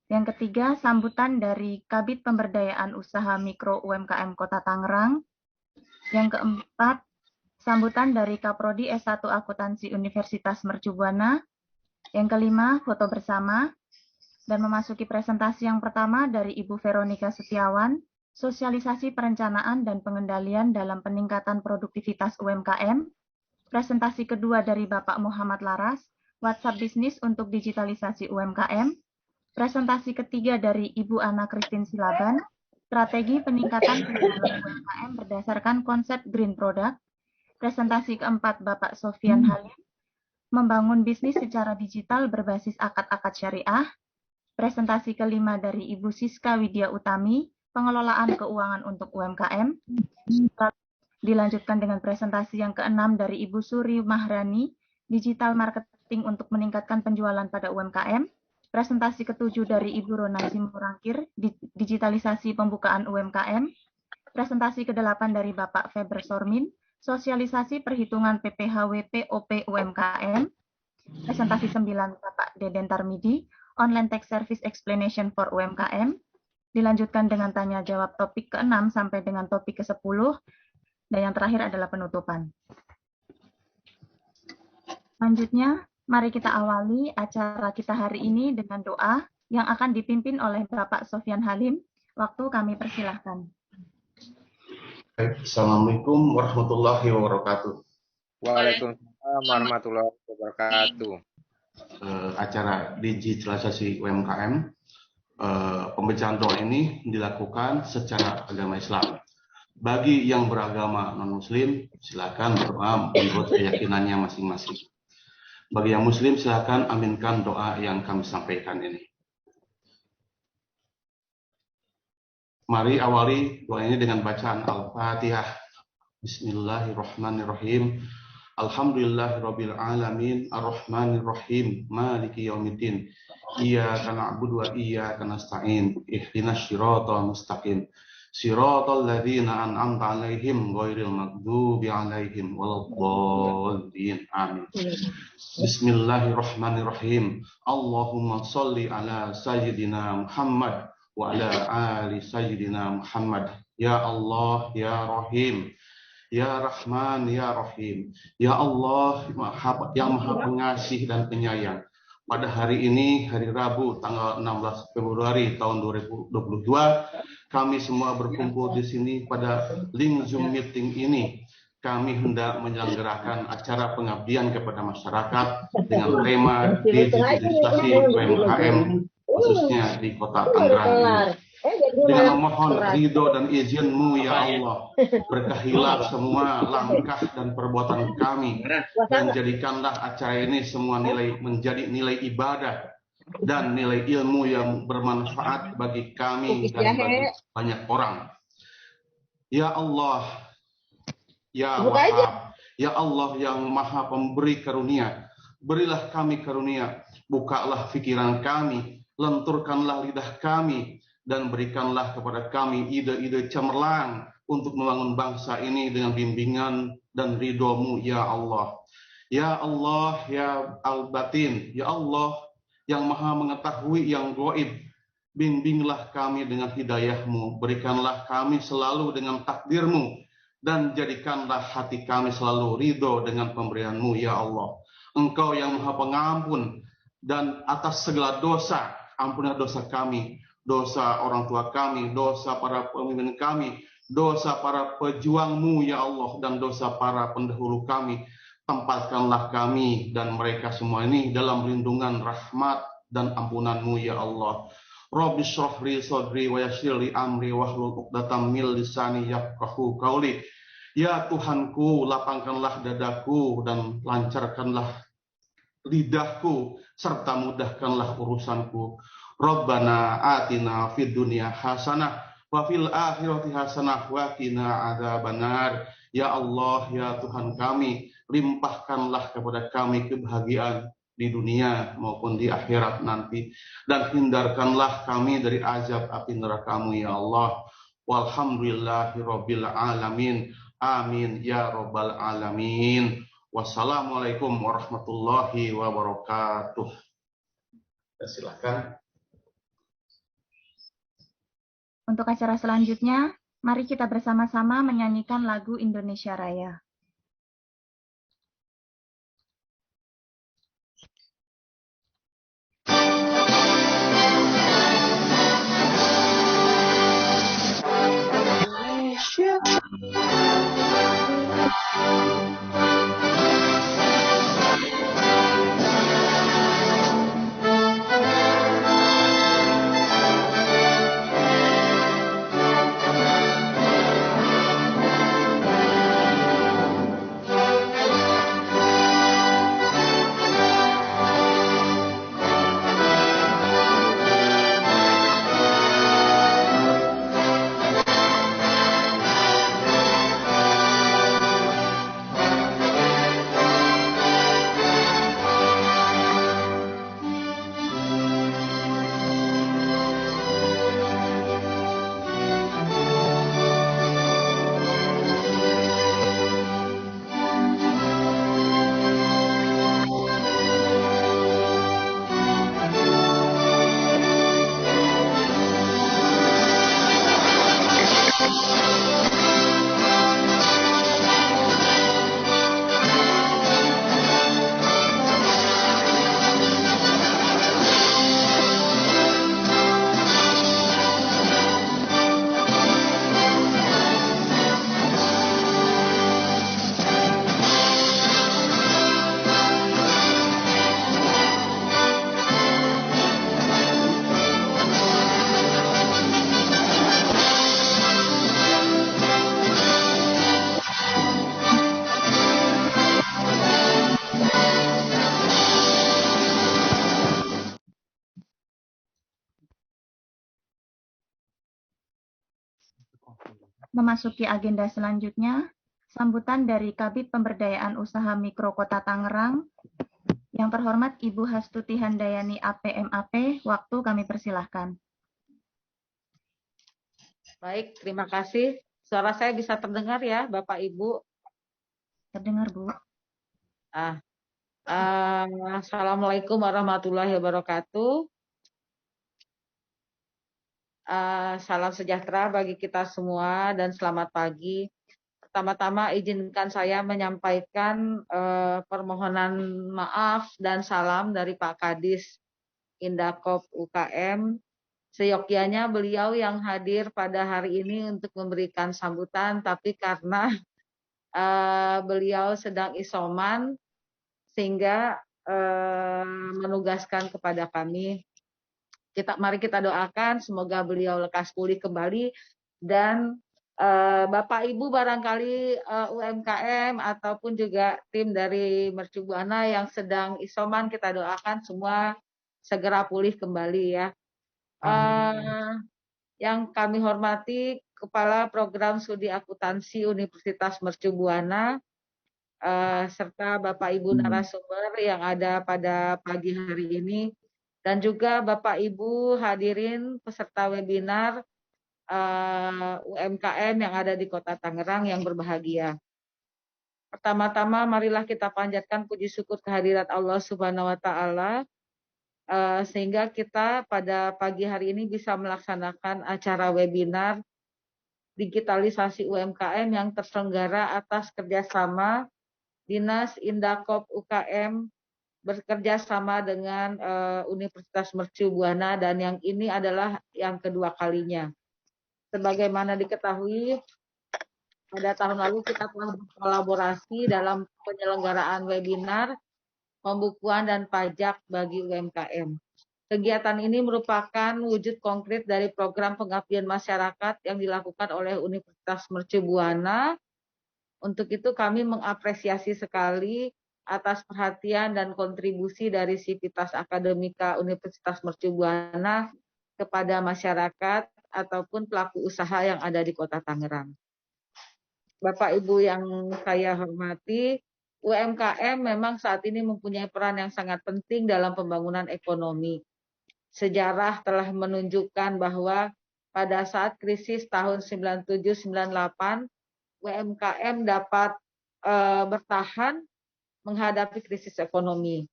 Yang ketiga, sambutan dari Kabid Pemberdayaan Usaha Mikro UMKM Kota Tangerang. Yang keempat, sambutan dari Kaprodi S1 Akuntansi Universitas Mercu Buana. Yang kelima, foto bersama. Dan memasuki presentasi yang pertama dari Ibu Veronica Setiawan, sosialisasi perencanaan dan pengendalian dalam peningkatan produktivitas UMKM. Presentasi kedua dari Bapak Muhammad Laras, WhatsApp Bisnis untuk digitalisasi UMKM. Presentasi ketiga dari Ibu Ana Christine Silaban, strategi peningkatan penjualan UMKM berdasarkan konsep Green Product. Presentasi keempat Bapak Sofian Halim, membangun bisnis secara digital berbasis akad-akad syariah. Presentasi kelima dari Ibu Siska Widya Utami, pengelolaan keuangan untuk UMKM. Dilanjutkan dengan presentasi yang keenam dari Ibu Suri Mahrani, digital marketing untuk meningkatkan penjualan pada UMKM. Presentasi ketujuh dari Ibu Rona Simurangkir, digitalisasi pembukaan UMKM. Presentasi kedelapan dari Bapak Feber Sormin, sosialisasi perhitungan PPHW POP UMKM. Presentasi 9 Bapak Deden Tarmidi, Online Tax Service Explanation for UMKM. Dilanjutkan dengan tanya jawab topik ke-6 sampai dengan topik ke-10. Dan yang terakhir adalah penutupan. Selanjutnya, mari kita awali acara kita hari ini dengan doa yang akan dipimpin oleh Bapak Sofian Halim. Waktu kami persilahkan. Assalamualaikum warahmatullahi wabarakatuh. Waalaikumsalam warahmatullahi wabarakatuh. Acara digitalisasi UMKM, pembacaan doa ini dilakukan secara agama Islam. Bagi yang beragama non-Muslim, silakan berdoa menurut keyakinannya masing-masing. Bagi yang Muslim, silakan aminkan doa yang kami sampaikan ini. Mari awali doa ini dengan bacaan Al-Fatihah. Bismillahirrahmanirrahim. Alhamdulillahirabbil alamin arrahmanir rahim maliki yaumiddin iyyaka na'budu wa iyyaka nasta'in ihdinas siratal mustaqim siratal ladzina an'amta 'alaihim ghairil maghdubi 'alaihim waladdallin amin. Bismillahirrahmanirrahim. Allahumma shalli ala sayyidina Muhammad wa ala ali sayyidina Muhammad. Ya Allah ya Rahim, Ya Rahman, Ya Rahim, Ya Allah yang Maha Pengasih dan Penyayang. Pada hari ini, hari Rabu, tanggal 16 Februari tahun 2022, kami semua berkumpul di sini pada link Zoom meeting ini. Kami hendak menyelenggarakan acara pengabdian kepada masyarakat dengan tema digitalisasi UMKM, khususnya di Kota Tangerang ini. Dengan memohon ridho dan izin-Mu ya Allah, berkahilah semua langkah dan perbuatan kami, dan jadikanlah acara ini semua menjadi nilai ibadah dan nilai ilmu yang bermanfaat bagi kami dan bagi banyak orang. Ya Allah, Ya Wahab, Ya Allah yang Maha Pemberi karunia, berilah kami karunia, bukalah pikiran kami, lenturkanlah lidah kami, dan berikanlah kepada kami ide-ide cemerlang untuk membangun bangsa ini dengan bimbingan dan ridho-Mu ya Allah. Ya Allah, ya Al-Batin, ya Allah yang Maha mengetahui yang gaib, bimbinglah kami dengan hidayah-Mu, berikanlah kami selalu dengan takdir-Mu, dan jadikanlah hati kami selalu ridho dengan pemberian-Mu ya Allah. Engkau yang Maha Pengampun, dan atas segala dosa, ampunilah dosa kami, dosa orang tua kami, dosa para pemimpin kami, dosa para pejuang-Mu ya Allah, dan dosa para pendahulu kami. Tempatkanlah kami dan mereka semua ini dalam lindungan rahmat dan ampunan-Mu ya Allah. Rabbi shrah li sadri wa yassir li amri wahlul 'uqdatam min lisani yafqahu qauli. Ya Tuhanku, lapangkanlah dadaku dan lancarkanlah lidahku, serta mudahkanlah urusanku. Rabbana atina fid dunya hasanah wa fil akhirati hasanah wa qina adzabannar. Ya Allah, ya Tuhan kami, limpahkanlah kepada kami kebahagiaan di dunia maupun di akhirat nanti, dan hindarkanlah kami dari azab api neraka-Mu ya Allah. Walhamdulillahirabbil alamin. Amin ya rabbal alamin. Wassalamualaikum warahmatullahi wabarakatuh. Silakan. Untuk acara selanjutnya, mari kita bersama-sama menyanyikan lagu Indonesia Raya. Memasuki agenda selanjutnya, sambutan dari Kabid Pemberdayaan Usaha Mikro Kota Tangerang. Yang terhormat Ibu Hastuti Handayani APMAP, waktu kami persilahkan. Baik, terima kasih. Suara saya bisa terdengar ya, Bapak Ibu? Terdengar, Bu. Assalamualaikum warahmatullahi wabarakatuh. Salam sejahtera bagi kita semua dan selamat pagi. Pertama-tama izinkan saya menyampaikan permohonan maaf dan salam dari Pak Kadis Indakop UKM. Seyogyanya beliau yang hadir pada hari ini untuk memberikan sambutan, tapi karena beliau sedang isoman sehingga menugaskan kepada kami. Mari kita doakan semoga beliau lekas pulih kembali dan Bapak Ibu barangkali UMKM ataupun juga tim dari Mercu Buana yang sedang isoman, kita doakan semua segera pulih kembali ya. Yang kami hormati Kepala Program Studi Akuntansi Universitas Mercu Buana serta Bapak Ibu narasumber yang ada pada pagi hari ini, dan juga Bapak Ibu hadirin peserta webinar UMKM yang ada di Kota Tangerang yang berbahagia. Pertama-tama marilah kita panjatkan puji syukur kehadirat Allah Subhanahu wa Ta'ala sehingga kita pada pagi hari ini bisa melaksanakan acara webinar digitalisasi UMKM yang terselenggara atas kerjasama Dinas Indakop UKM bekerja sama dengan Universitas Mercu Buana, dan yang ini adalah yang kedua kalinya. Sebagaimana diketahui, pada tahun lalu kita telah berkolaborasi dalam penyelenggaraan webinar pembukuan dan pajak bagi UMKM. Kegiatan ini merupakan wujud konkret dari program pengabdian masyarakat yang dilakukan oleh Universitas Mercu Buana. Untuk itu kami mengapresiasi sekali atas perhatian dan kontribusi dari Sivitas Akademika Universitas Mercu Buana kepada masyarakat ataupun pelaku usaha yang ada di Kota Tangerang. Bapak Ibu yang saya hormati, UMKM memang saat ini mempunyai peran yang sangat penting dalam pembangunan ekonomi. Sejarah telah menunjukkan bahwa pada saat krisis tahun 97-98, UMKM dapat bertahan menghadapi krisis ekonomi.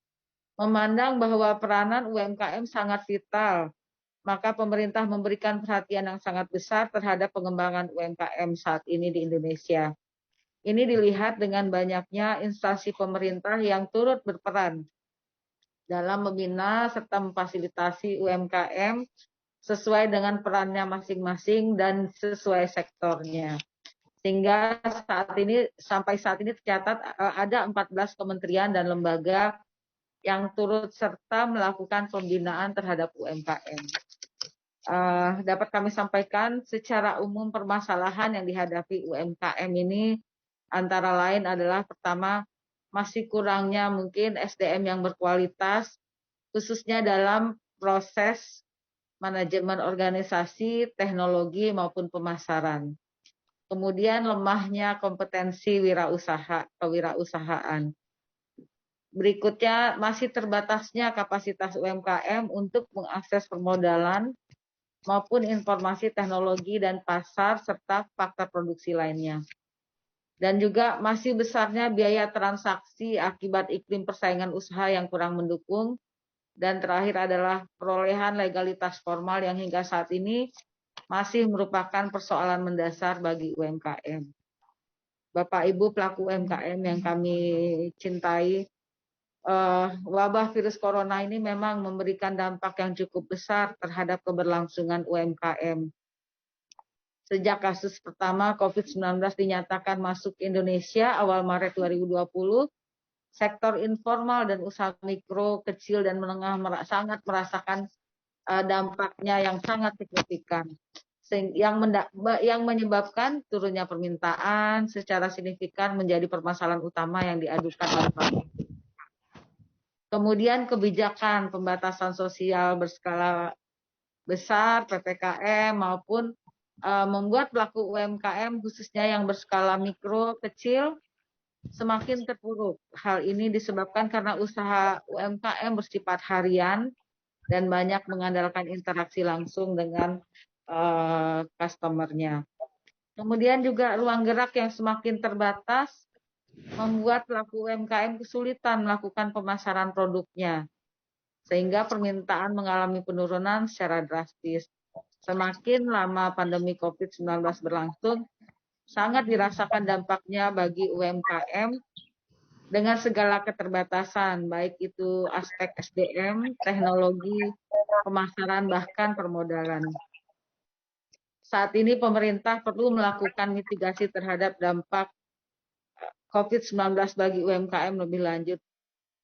Memandang bahwa peranan UMKM sangat vital maka pemerintah memberikan perhatian yang sangat besar terhadap pengembangan UMKM saat ini di Indonesia. Ini dilihat dengan banyaknya instansi pemerintah yang turut berperan dalam membina serta memfasilitasi UMKM sesuai dengan perannya masing-masing dan sesuai sektornya. Sehingga sampai saat ini tercatat ada 14 kementerian dan lembaga yang turut serta melakukan pembinaan terhadap UMKM. Dapat kami sampaikan secara umum permasalahan yang dihadapi UMKM ini antara lain adalah pertama, masih kurangnya mungkin SDM yang berkualitas, khususnya dalam proses manajemen organisasi, teknologi maupun pemasaran. Kemudian lemahnya kompetensi kewirausahaan. Berikutnya masih terbatasnya kapasitas UMKM untuk mengakses permodalan maupun informasi teknologi dan pasar serta faktor produksi lainnya. Dan juga masih besarnya biaya transaksi akibat iklim persaingan usaha yang kurang mendukung. Dan terakhir adalah perolehan legalitas formal yang hingga saat ini masih merupakan persoalan mendasar bagi UMKM. Bapak Ibu pelaku UMKM yang kami cintai, wabah virus corona ini memang memberikan dampak yang cukup besar terhadap keberlangsungan UMKM. Sejak kasus pertama COVID-19 dinyatakan masuk ke Indonesia awal Maret 2020, sektor informal dan usaha mikro, kecil, dan menengah sangat merasakan dampaknya yang sangat signifikan, yang menyebabkan turunnya permintaan secara signifikan menjadi permasalahan utama yang diadukan oleh masyarakat. Kemudian kebijakan pembatasan sosial berskala besar, PPKM, maupun membuat pelaku UMKM khususnya yang berskala mikro, kecil, semakin terpuruk. Hal ini disebabkan karena usaha UMKM bersifat harian dan banyak mengandalkan interaksi langsung dengan customer-nya. Kemudian juga ruang gerak yang semakin terbatas membuat pelaku UMKM kesulitan melakukan pemasaran produknya, sehingga permintaan mengalami penurunan secara drastis. Semakin lama pandemi COVID-19 berlangsung, sangat dirasakan dampaknya bagi UMKM dengan segala keterbatasan, baik itu aspek SDM, teknologi, pemasaran, bahkan permodalan. Saat ini pemerintah perlu melakukan mitigasi terhadap dampak COVID-19 bagi UMKM lebih lanjut.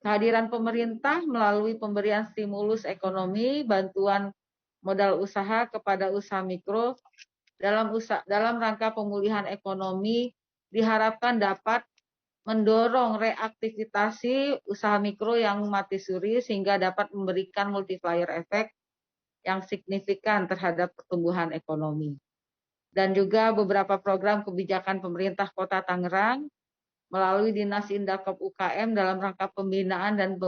Kehadiran pemerintah melalui pemberian stimulus ekonomi, bantuan modal usaha kepada usaha mikro dalam rangka pemulihan ekonomi diharapkan dapat mendorong reaktivasi usaha mikro yang mati suri sehingga dapat memberikan multiplier effect yang signifikan terhadap pertumbuhan ekonomi. Dan juga beberapa program kebijakan pemerintah Kota Tangerang melalui Dinas Indakop UKM dalam rangka pembinaan dan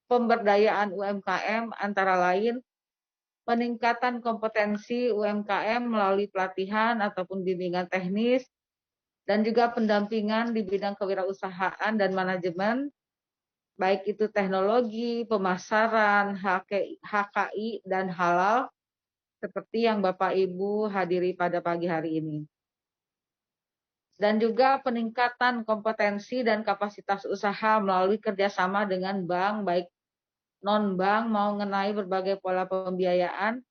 pemberdayaan UMKM antara lain peningkatan kompetensi UMKM melalui pelatihan ataupun bimbingan teknis, dan juga pendampingan di bidang kewirausahaan dan manajemen, baik itu teknologi, pemasaran, HKI, dan halal, seperti yang Bapak Ibu hadiri pada pagi hari ini. Dan juga peningkatan kompetensi dan kapasitas usaha melalui kerjasama dengan bank, baik non-bank mengenai berbagai pola pembiayaan,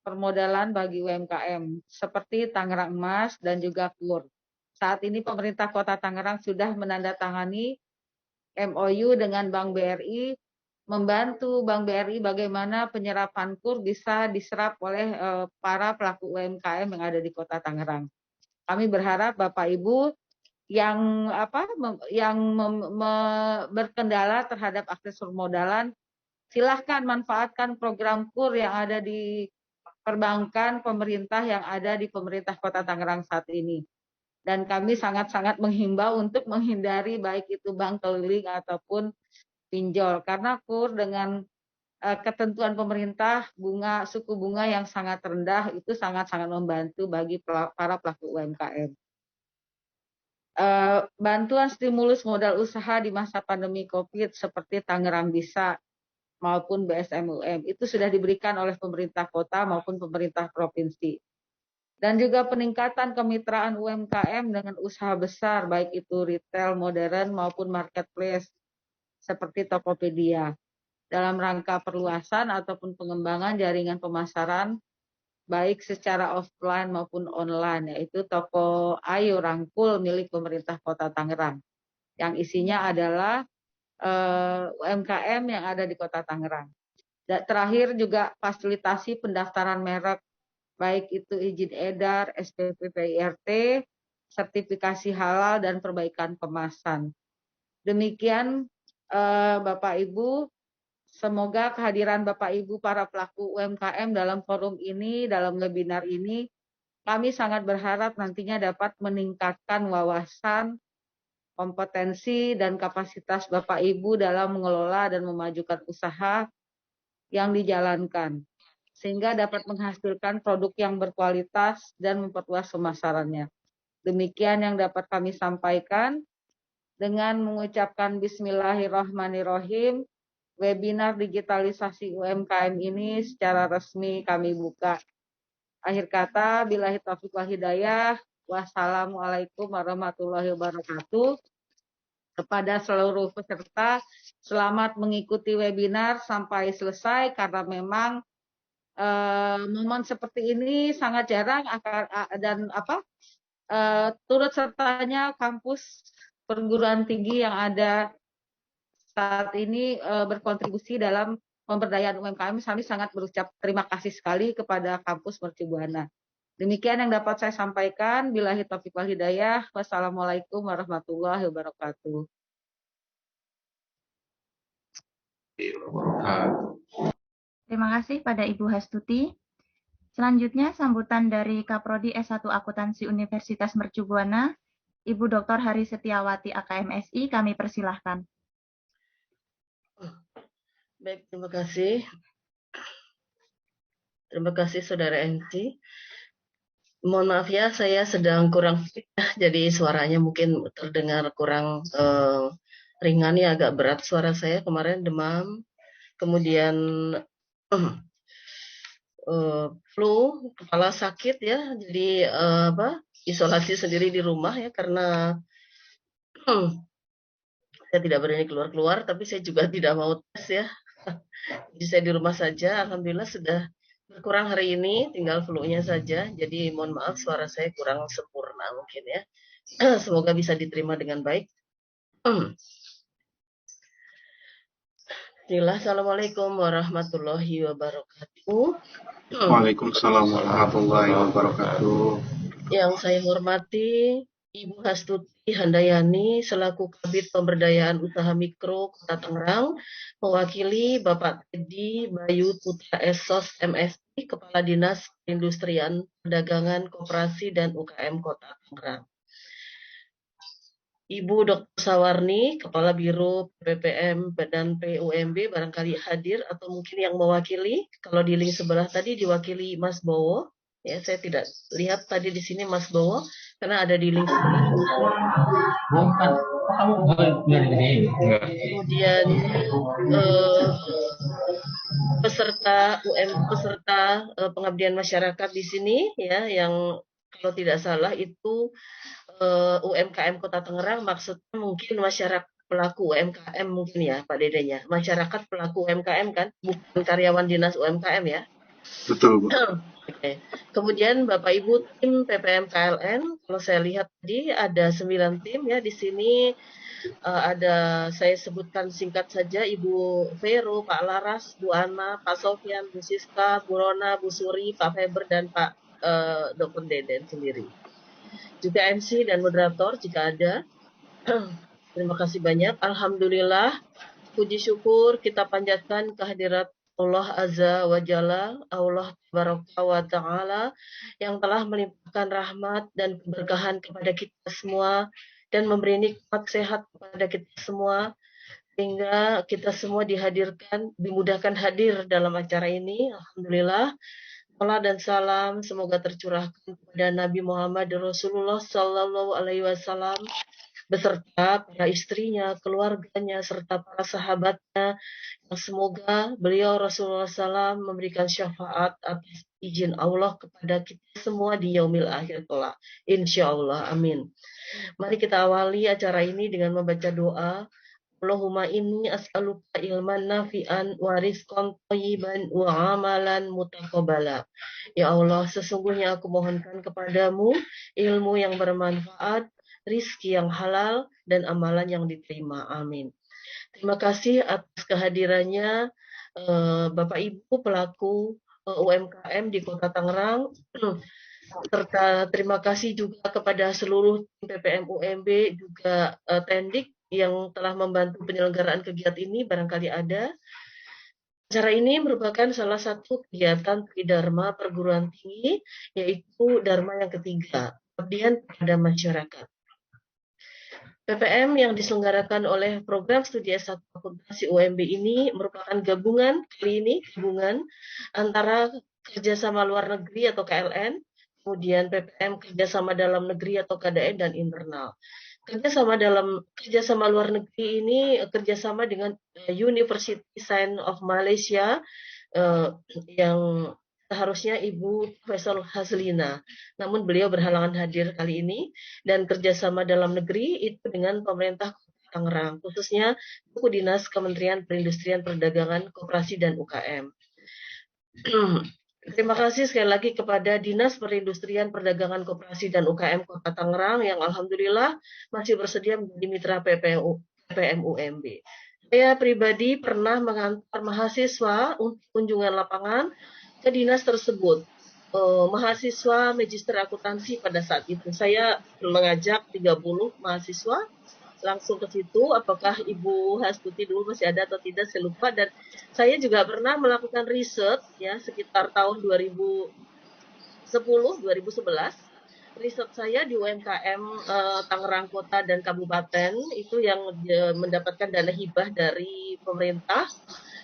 permodalan bagi UMKM, seperti Tangerang Emas dan juga KUR. Saat ini pemerintah Kota Tangerang sudah menandatangani MOU dengan Bank BRI, membantu Bank BRI bagaimana penyerapan KUR bisa diserap oleh para pelaku UMKM yang ada di Kota Tangerang. Kami berharap Bapak Ibu yang berkendala terhadap akses permodalan, silahkan manfaatkan program KUR yang ada di perbankan pemerintah yang ada di pemerintah Kota Tangerang saat ini. Dan kami sangat-sangat menghimbau untuk menghindari baik itu bank keliling ataupun pinjol, karena KUR dengan ketentuan pemerintah suku bunga yang sangat rendah itu sangat-sangat membantu bagi para pelaku UMKM. Bantuan stimulus modal usaha di masa pandemi COVID seperti Tangerang Bisa maupun BSMUM. Itu sudah diberikan oleh pemerintah kota maupun pemerintah provinsi. Dan juga peningkatan kemitraan UMKM dengan usaha besar, baik itu retail modern maupun marketplace seperti Tokopedia, dalam rangka perluasan ataupun pengembangan jaringan pemasaran baik secara offline maupun online, yaitu toko Ayu Rangkul milik pemerintah Kota Tangerang, yang isinya adalah UMKM yang ada di Kota Tangerang. Dan terakhir juga fasilitasi pendaftaran merek, baik itu izin edar, SPP PIRT, sertifikasi halal, dan perbaikan kemasan. Demikian Bapak Ibu, semoga kehadiran Bapak Ibu para pelaku UMKM dalam forum ini, dalam webinar ini, kami sangat berharap nantinya dapat meningkatkan wawasan, kompetensi, dan kapasitas Bapak Ibu dalam mengelola dan memajukan usaha yang dijalankan, sehingga dapat menghasilkan produk yang berkualitas dan memperluas pemasarannya. Demikian yang dapat kami sampaikan. Dengan mengucapkan Bismillahirrahmanirrahim, webinar digitalisasi UMKM ini secara resmi kami buka. Akhir kata, billahi taufiq wal hidayah. Wassalamualaikum warahmatullahi wabarakatuh. Kepada seluruh peserta, selamat mengikuti webinar sampai selesai, karena memang momen seperti ini sangat jarang dan turut sertanya kampus perguruan tinggi yang ada saat ini berkontribusi dalam pemberdayaan UMKM. Kami sangat berucap terima kasih sekali kepada kampus Mercu Buana. Demikian yang dapat saya sampaikan. Billahi taufiq wal hidayah. Wassalamualaikum warahmatullahi wabarakatuh. Terima kasih pada Ibu Hastuti. Selanjutnya, sambutan dari Kaprodi S1 Akuntansi Universitas Mercu Buana, Ibu Dr. Hari Setiawati AKMSI, kami persilahkan. Baik, terima kasih. Terima kasih Saudara MC. Mohon maaf ya, saya sedang kurang fit, jadi suaranya mungkin terdengar kurang ringan ya, agak berat suara saya. Kemarin demam, kemudian flu, kepala sakit ya, jadi isolasi sendiri di rumah ya, karena saya tidak berani keluar-keluar, tapi saya juga tidak mau tes ya. Jadi saya di rumah saja, alhamdulillah sudah berkurang hari ini, tinggal flu-nya saja. Jadi mohon maaf suara saya kurang sempurna mungkin ya. Semoga bisa diterima dengan baik. Assalamualaikum warahmatullahi wabarakatuh. Waalaikumsalam warahmatullahi wabarakatuh. Yang saya hormati Ibu Hastuti Handayani selaku Kabid Pemberdayaan Usaha Mikro Kota Tangerang, mewakili Bapak Teddy Bayu Putra Esos MSI, Kepala Dinas Perindustrian, Perdagangan, Koperasi dan UKM Kota Tangerang. Ibu Dr. Sawarni, Kepala Biro PPM dan PUMB barangkali hadir atau mungkin yang mewakili. Kalau di link sebelah tadi diwakili Mas Bowo. Ya, saya tidak lihat tadi di sini Mas Bowo karena ada di link sebelah. Kemudian peserta pengabdian masyarakat di sini ya, yang kalau tidak salah itu UMKM Kota Tangerang, maksudnya mungkin masyarakat pelaku UMKM mungkin ya Pak Dedenya, masyarakat pelaku UMKM kan, bukan karyawan dinas UMKM ya. Betul, Bu. Oke. Kemudian Bapak Ibu tim PPM KLN, kalau saya lihat tadi ada 9 tim ya di sini. Ada, saya sebutkan singkat saja, Ibu Vero, Pak Laras, Bu Ana, Pak Sofyan, Bu Siska, Bu Rona, Bu Suri, Pak Feber, dan Pak Dr. Deden sendiri. Juga MC dan moderator jika ada. Terima kasih banyak. Alhamdulillah, puji syukur kita panjatkan kehadirat Allah Azza wa Jalla, Allah Tabaraka wa Ta'ala, yang telah melimpahkan rahmat dan keberkahan kepada kita semua dan memberi nikmat sehat kepada kita semua, sehingga kita semua dimudahkan hadir dalam acara ini. Alhamdulillah. Salam dan salam semoga tercurahkan kepada Nabi Muhammad Rasulullah Sallallahu Alaihi Wasallam, beserta para istrinya, keluarganya, serta para sahabatnya. Semoga beliau Rasulullah SAW memberikan syafaat atas izin Allah kepada kita semua di yaumil akhir kelak. Insya Allah, amin. Mari kita awali acara ini dengan membaca doa. Allahumma inni as'aluka ilman nafi'an wa rizqan thayyiban wa amalan mutaqabbala. Ya Allah, sesungguhnya aku mohonkan kepadamu ilmu yang bermanfaat, rizki yang halal, dan amalan yang diterima. Amin. Terima kasih atas kehadirannya Bapak Ibu pelaku UMKM di Kota Tangerang. Serta terima kasih juga kepada seluruh tim PPM UMB, juga Tendik yang telah membantu penyelenggaraan kegiatan ini, barangkali ada. Acara ini merupakan salah satu kegiatan Tridharma perguruan tinggi, yaitu Dharma yang ketiga, pengabdian kepada masyarakat. PPM yang diselenggarakan oleh program studi S1 akuntansi UMB ini merupakan gabungan antara kerjasama luar negeri atau KLN, kemudian PPM kerjasama dalam negeri atau KDN, dan internal. Kerjasama luar negeri ini kerjasama dengan University Science of Malaysia yang seharusnya Ibu Profesor Hazlina, namun beliau berhalangan hadir kali ini. Dan kerjasama dalam negeri itu dengan pemerintah Tangerang, khususnya buku dinas Kementerian Perindustrian, Perdagangan, Koperasi, dan UKM. Terima kasih sekali lagi kepada Dinas Perindustrian, Perdagangan, Koperasi, dan UKM Kota Tangerang yang alhamdulillah masih bersedia menjadi mitra PPM UMB. Saya pribadi pernah mengantar mahasiswa untuk kunjungan lapangan ke dinas tersebut. Mahasiswa Magister Akuntansi pada saat itu. Saya mengajak 30 mahasiswa langsung ke situ. Apakah Ibu Hastuti dulu masih ada atau tidak, saya lupa. Dan saya juga pernah melakukan riset ya sekitar tahun 2011. Riset saya di UMKM Tangerang Kota dan Kabupaten itu yang mendapatkan dana hibah dari pemerintah.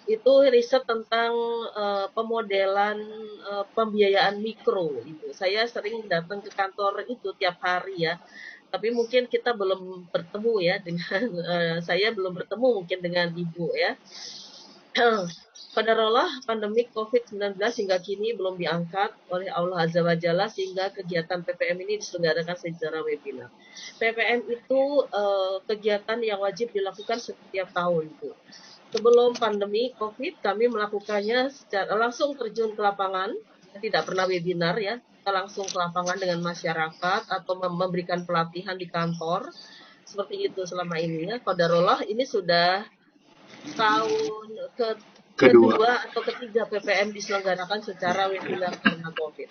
Itu riset tentang pemodelan pembiayaan mikro. Itu saya sering datang ke kantor itu tiap hari ya. Tapi mungkin kita belum bertemu ya dengan saya belum bertemu mungkin dengan Ibu ya. Qadarullah pandemi COVID-19 hingga kini belum diangkat oleh Allah Azza wa Jalla sehingga kegiatan PPM ini diselenggarakan secara webinar. PPM itu kegiatan yang wajib dilakukan setiap tahun itu. Sebelum pandemi COVID kami melakukannya secara langsung terjun ke lapangan, tidak pernah webinar ya. Kita langsung ke lapangan dengan masyarakat atau memberikan pelatihan di kantor. Seperti itu selama ini ya. Qadarullah ini sudah tahun kedua atau ketiga PPM diselenggarakan secara webinar karena COVID.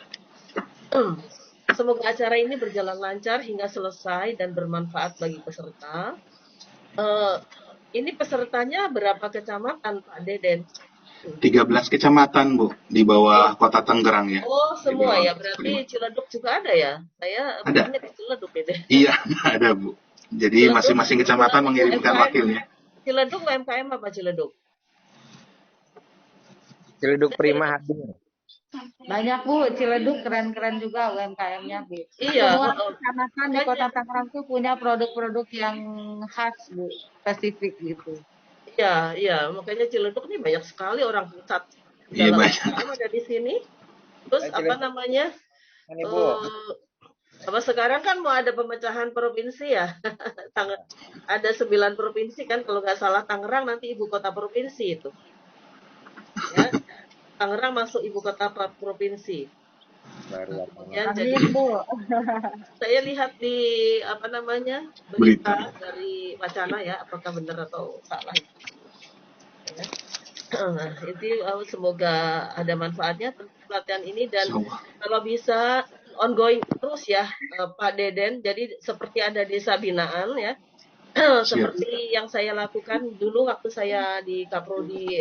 Semoga acara ini berjalan lancar hingga selesai dan bermanfaat bagi peserta. Ini pesertanya berapa kecamatan Pak Deden? 13 kecamatan Bu, di bawah Kota Tangerang ya. Oh semua ya, berarti Ciledug juga ada ya? Saya ada. Di Ciledug ini. Iya ada Bu. Jadi masing-masing kecamatan mengirimkan wakilnya. Ciledug UMKM apa Ciledug? Ciledug Prima hadir. Banyak Bu, Ciledug keren-keren juga UMKM-nya Bu. Iya. Semua kecamatan di Kota Tangerang tuh punya produk-produk yang khas Bu, spesifik gitu. Iya, makanya Ciledug ini banyak sekali orang pusat. Iya banyak. Ada di sini. Terus apa namanya? Apa sekarang kan mau ada pemecahan provinsi ya? Ada 9 provinsi kan kalau nggak salah Tangerang nanti ibu kota provinsi itu. Ya. Tangerang masuk ibu kota provinsi. Ya, jadi saya lihat di apa namanya berita dari Wacana ya, apakah benar atau salah? Ya. Nah, itu semoga ada manfaatnya pelatihan ini dan kalau bisa ongoing terus ya Pak Deden. Jadi seperti ada desa binaan ya. Seperti yang saya lakukan dulu waktu saya di Kaprodi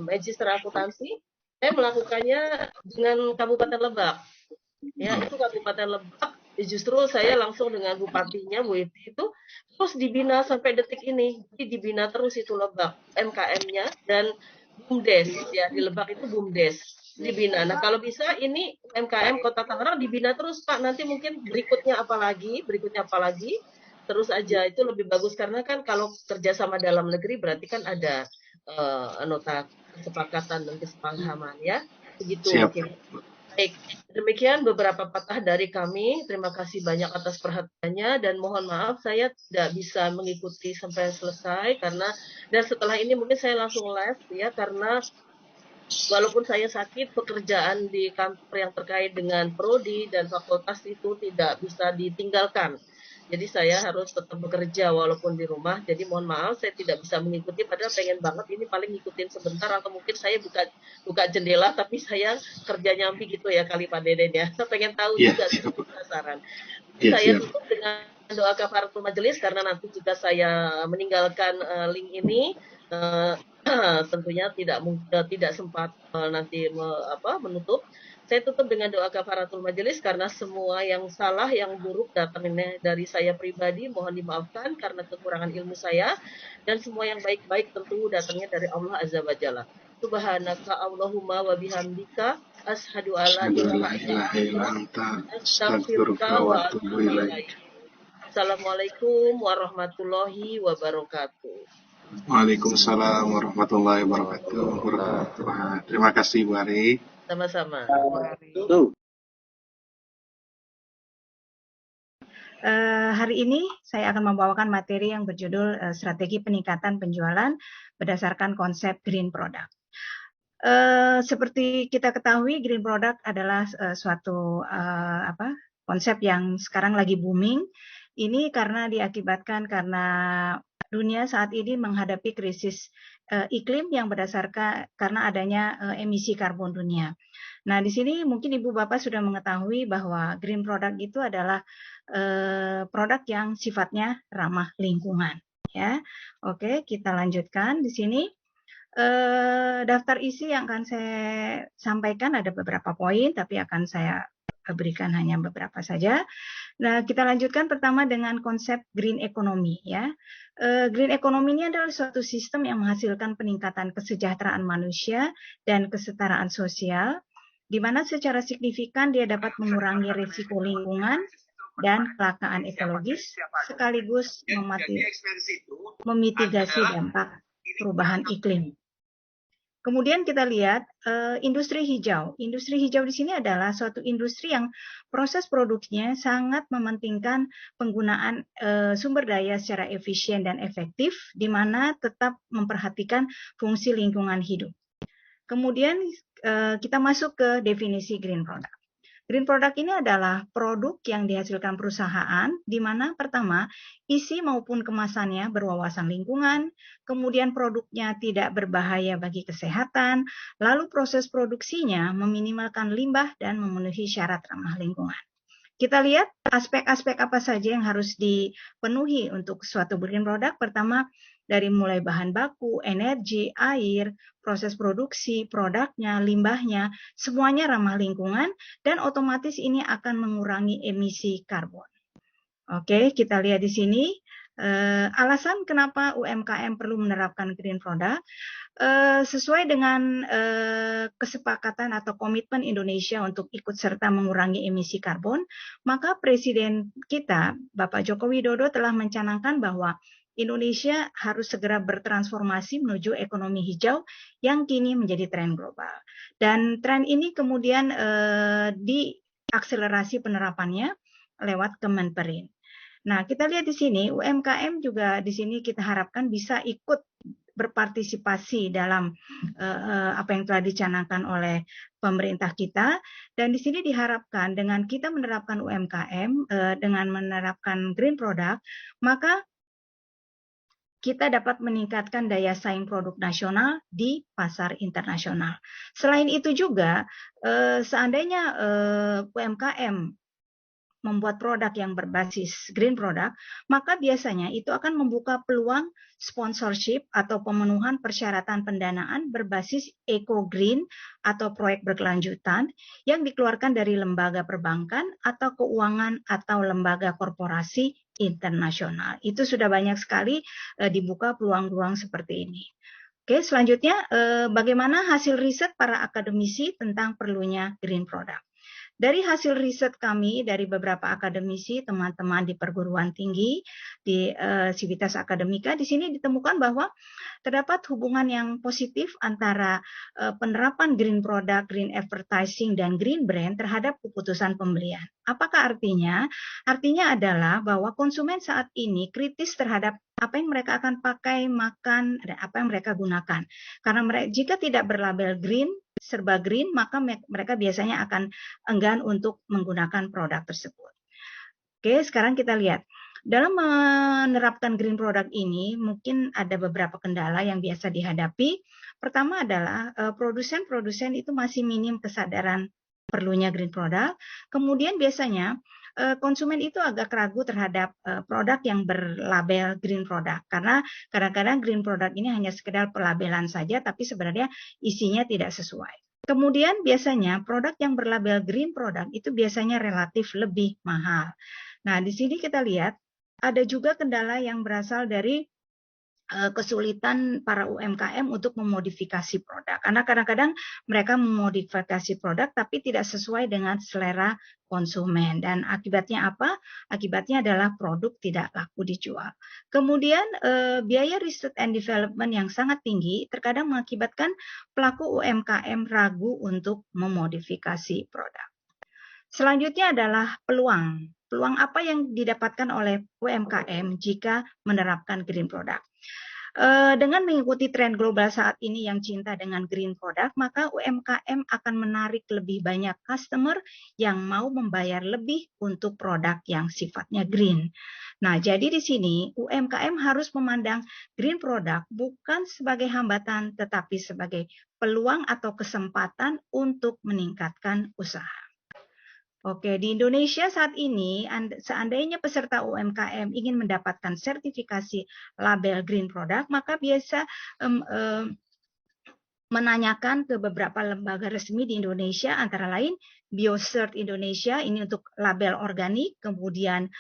Magister Akuntansi, saya melakukannya dengan Kabupaten Lebak. Ya, itu Kabupaten Lebak. Justru saya langsung dengan bupatinya Bu Iti itu terus dibina sampai detik ini. Jadi dibina terus itu Lebak MKM-nya dan BUMDes ya di Lebak itu BUMDes dibina. Nah kalau bisa ini UMKM Kota Tangerang dibina terus Pak. Nanti mungkin berikutnya apa lagi? terus aja itu lebih bagus karena kan kalau kerjasama dalam negeri berarti kan ada nota kesepakatan dan kesepahaman ya, begitu Siap. mungkin. Baik, demikian beberapa patah dari kami. Terima kasih banyak atas perhatiannya dan mohon maaf saya tidak bisa mengikuti sampai selesai dan setelah ini mungkin saya langsung live ya karena walaupun saya sakit, pekerjaan di kantor yang terkait dengan prodi dan fakultas itu tidak bisa ditinggalkan. Jadi saya harus tetap bekerja walaupun di rumah. Jadi mohon maaf saya tidak bisa mengikuti. Padahal pengen banget ini paling ngikutin sebentar atau mungkin saya buka jendela tapi saya kerja nyampi gitu ya kali Pak Deden ya. Saya pengen tahu Iya, juga siap. penasaran. Iya, Saya siap. tutup dengan doa kafaratul majelis karena nanti jika saya meninggalkan link ini tentunya tidak sempat nanti menutup. Saya tutup dengan doa kafaratul majelis karena semua yang salah, yang buruk datangnya dari saya pribadi, mohon dimaafkan karena kekurangan ilmu saya, dan semua yang baik-baik tentu datangnya dari Allah Azza wa Jalla. Subhanaka Allahumma wa bihamdika asyhadu alla ilaha illa anta astaghfiruka wa atubu ilaik. Assalamualaikum warahmatullahi wabarakatuh. Waalaikumsalam warahmatullahi wabarakatuh. Terima kasih Bu Ari. Sama-sama. Hari ini saya akan membawakan materi yang berjudul strategi peningkatan penjualan berdasarkan konsep green product. Seperti kita ketahui, green product adalah suatu konsep yang sekarang lagi booming. Ini karena diakibatkan karena dunia saat ini menghadapi krisis iklim yang berdasarkan karena adanya emisi karbon dunia. Nah, di sini mungkin Ibu Bapak sudah mengetahui bahwa green product itu adalah produk yang sifatnya ramah lingkungan. Ya, oke, kita lanjutkan di sini. Daftar isi yang akan saya sampaikan ada beberapa poin, tapi akan saya berikan hanya beberapa saja. Nah, kita lanjutkan pertama dengan konsep green economy ya. Green economy ini adalah suatu sistem yang menghasilkan peningkatan kesejahteraan manusia dan kesetaraan sosial, di mana secara signifikan dia dapat mengurangi risiko lingkungan dan kecelakaan ekologis, sekaligus memitigasi dampak perubahan iklim. Kemudian kita lihat industri hijau. Industri hijau di sini adalah suatu industri yang proses produksinya sangat mementingkan penggunaan sumber daya secara efisien dan efektif, di mana tetap memperhatikan fungsi lingkungan hidup. Kemudian kita masuk ke definisi green product. Green product ini adalah produk yang dihasilkan perusahaan, di mana pertama, isi maupun kemasannya berwawasan lingkungan, kemudian produknya tidak berbahaya bagi kesehatan, lalu proses produksinya meminimalkan limbah dan memenuhi syarat ramah lingkungan. Kita lihat aspek-aspek apa saja yang harus dipenuhi untuk suatu green product. Pertama, dari mulai bahan baku, energi, air, proses produksi, produknya, limbahnya, semuanya ramah lingkungan dan otomatis ini akan mengurangi emisi karbon. Oke, kita lihat di sini alasan kenapa UMKM perlu menerapkan green product. Sesuai dengan kesepakatan atau komitmen Indonesia untuk ikut serta mengurangi emisi karbon, maka Presiden kita, Bapak Joko Widodo, telah mencanangkan bahwa Indonesia harus segera bertransformasi menuju ekonomi hijau yang kini menjadi tren global. Dan tren ini kemudian diakselerasi penerapannya lewat Kemenperin. Nah, kita lihat di sini UMKM juga di sini kita harapkan bisa ikut berpartisipasi dalam apa yang telah dicanangkan oleh pemerintah kita, dan di sini diharapkan dengan kita menerapkan UMKM dengan menerapkan green product, maka kita dapat meningkatkan daya saing produk nasional di pasar internasional. Selain itu juga, seandainya UMKM membuat produk yang berbasis green product, maka biasanya itu akan membuka peluang sponsorship atau pemenuhan persyaratan pendanaan berbasis eco-green atau proyek berkelanjutan yang dikeluarkan dari lembaga perbankan atau keuangan atau lembaga korporasi internasional. Itu sudah banyak sekali dibuka peluang-peluang seperti ini. Oke, selanjutnya bagaimana hasil riset para akademisi tentang perlunya green product. Dari hasil riset kami dari beberapa akademisi, teman-teman di perguruan tinggi, di Civitas Akademika, di sini ditemukan bahwa terdapat hubungan yang positif antara penerapan green product, green advertising, dan green brand terhadap keputusan pembelian. Apakah artinya? Artinya adalah bahwa konsumen saat ini kritis terhadap apa yang mereka akan pakai, makan, dan apa yang mereka gunakan. Karena jika tidak berlabel green, serba green, maka mereka biasanya akan enggan untuk menggunakan produk tersebut. Oke, sekarang kita lihat. Dalam menerapkan green product ini, mungkin ada beberapa kendala yang biasa dihadapi. Pertama adalah produsen-produsen itu masih minim kesadaran perlunya green product. Kemudian biasanya konsumen itu agak ragu terhadap produk yang berlabel green product. Karena kadang-kadang green product ini hanya sekedar pelabelan saja, tapi sebenarnya isinya tidak sesuai. Kemudian biasanya produk yang berlabel green product itu biasanya relatif lebih mahal. Nah, di sini kita lihat ada juga kendala yang berasal dari kesulitan para UMKM untuk memodifikasi produk. Karena kadang-kadang mereka memodifikasi produk tapi tidak sesuai dengan selera konsumen. Dan akibatnya apa? Akibatnya adalah produk tidak laku dijual. Kemudian biaya research and development yang sangat tinggi terkadang mengakibatkan pelaku UMKM ragu untuk memodifikasi produk. Selanjutnya adalah peluang. Peluang apa yang didapatkan oleh UMKM jika menerapkan green product? Dengan mengikuti tren global saat ini yang cinta dengan green product, maka UMKM akan menarik lebih banyak customer yang mau membayar lebih untuk produk yang sifatnya green. Nah, jadi di sini UMKM harus memandang green product bukan sebagai hambatan, tetapi sebagai peluang atau kesempatan untuk meningkatkan usaha. Oke, di Indonesia saat ini, seandainya peserta UMKM ingin mendapatkan sertifikasi label green product, maka biasa menanyakan ke beberapa lembaga resmi di Indonesia, antara lain BioCert Indonesia, ini untuk label organik, kemudian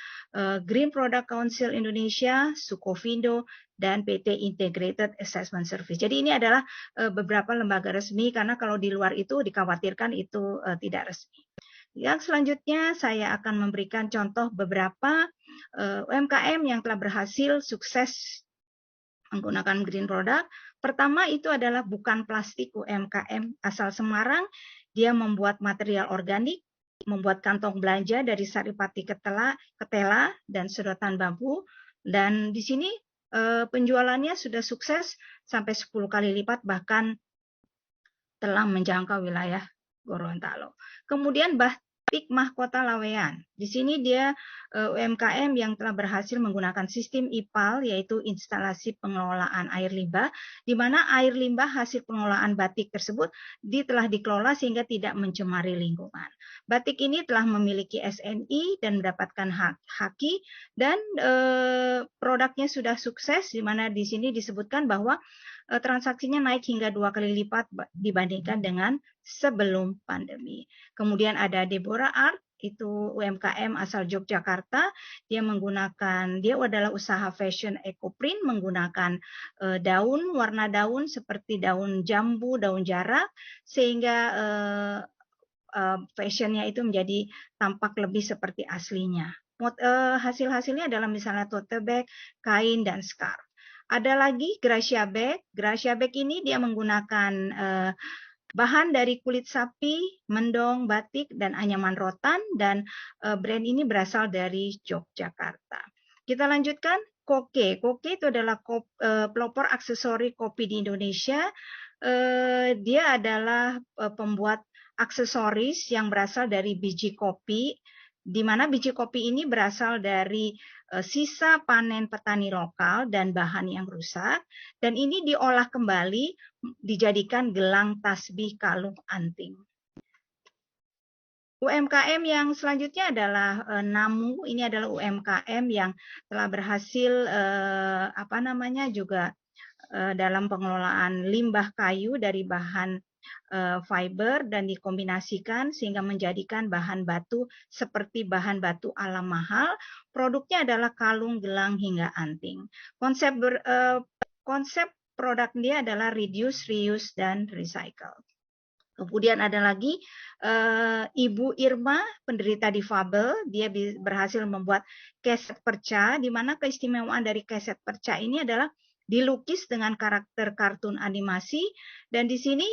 Green Product Council Indonesia, Sukovindo, dan PT Integrated Assessment Service. Jadi ini adalah beberapa lembaga resmi, karena kalau di luar itu dikhawatirkan itu tidak resmi. Yang selanjutnya saya akan memberikan contoh beberapa UMKM yang telah berhasil sukses menggunakan green product. Pertama itu adalah Bukan Plastik UMKM asal Semarang. Dia membuat material organik, membuat kantong belanja dari saripati ketela dan sedotan bambu. Dan di sini penjualannya sudah sukses sampai 10 kali lipat, bahkan telah menjangkau wilayah Gorontalo. Kemudian Batik Mahkota Lawean. Di sini dia UMKM yang telah berhasil menggunakan sistem IPAL, yaitu instalasi pengelolaan air limbah, di mana air limbah hasil pengelolaan batik tersebut telah dikelola sehingga tidak mencemari lingkungan. Batik ini telah memiliki SNI dan mendapatkan HAKI, dan produknya sudah sukses, di mana di sini disebutkan bahwa transaksinya naik hingga 2 kali lipat dibandingkan dengan sebelum pandemi. Kemudian ada Deborah Art, itu UMKM asal Yogyakarta. Dia adalah usaha fashion ecoprint menggunakan warna daun seperti daun jambu, daun jarak, sehingga fashionnya itu menjadi tampak lebih seperti aslinya. Hasil-hasilnya adalah misalnya tote bag, kain, dan scarf. Ada lagi Gracia Bag. Gracia Bag ini dia menggunakan bahan dari kulit sapi, mendong, batik, dan anyaman rotan, dan brand ini berasal dari Yogyakarta. Kita lanjutkan, Koke. Koke itu adalah pelopor aksesori kopi di Indonesia. Dia adalah pembuat aksesoris yang berasal dari biji kopi, di mana biji kopi ini berasal dari sisa panen petani lokal dan bahan yang rusak, dan ini diolah kembali dijadikan gelang, tasbih, kalung, anting. UMKM yang selanjutnya adalah Namu. Ini adalah UMKM yang telah berhasil juga dalam pengelolaan limbah kayu dari bahan fiber dan dikombinasikan sehingga menjadikan bahan batu seperti bahan batu alam mahal. Produknya adalah kalung, gelang, hingga anting. Konsep produk dia adalah reduce, reuse, dan recycle. Kemudian ada lagi Ibu Irma, penderita difabel, dia berhasil membuat keset perca, di mana keistimewaan dari keset perca ini adalah dilukis dengan karakter kartun animasi, dan di sini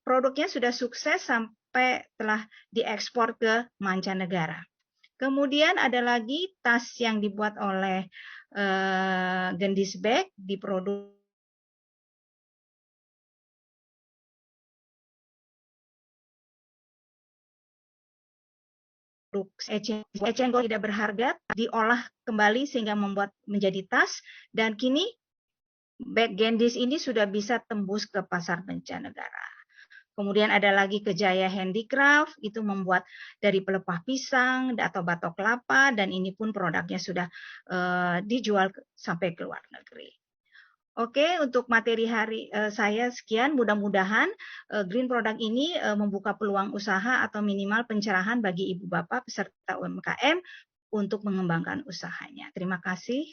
produknya sudah sukses sampai telah diekspor ke mancanegara. Kemudian ada lagi tas yang dibuat oleh Gendis Bag, diproduk eceng gondok tidak berharga, diolah kembali sehingga membuat menjadi tas, dan kini bag Gendis ini sudah bisa tembus ke pasar mancanegara. Kemudian ada lagi Kejaya Handicraft, itu membuat dari pelepah pisang atau batok kelapa, dan ini pun produknya sudah dijual sampai ke luar negeri. Oke, untuk materi hari saya sekian. Mudah-mudahan Green Product ini membuka peluang usaha atau minimal pencerahan bagi ibu bapak peserta UMKM untuk mengembangkan usahanya. Terima kasih.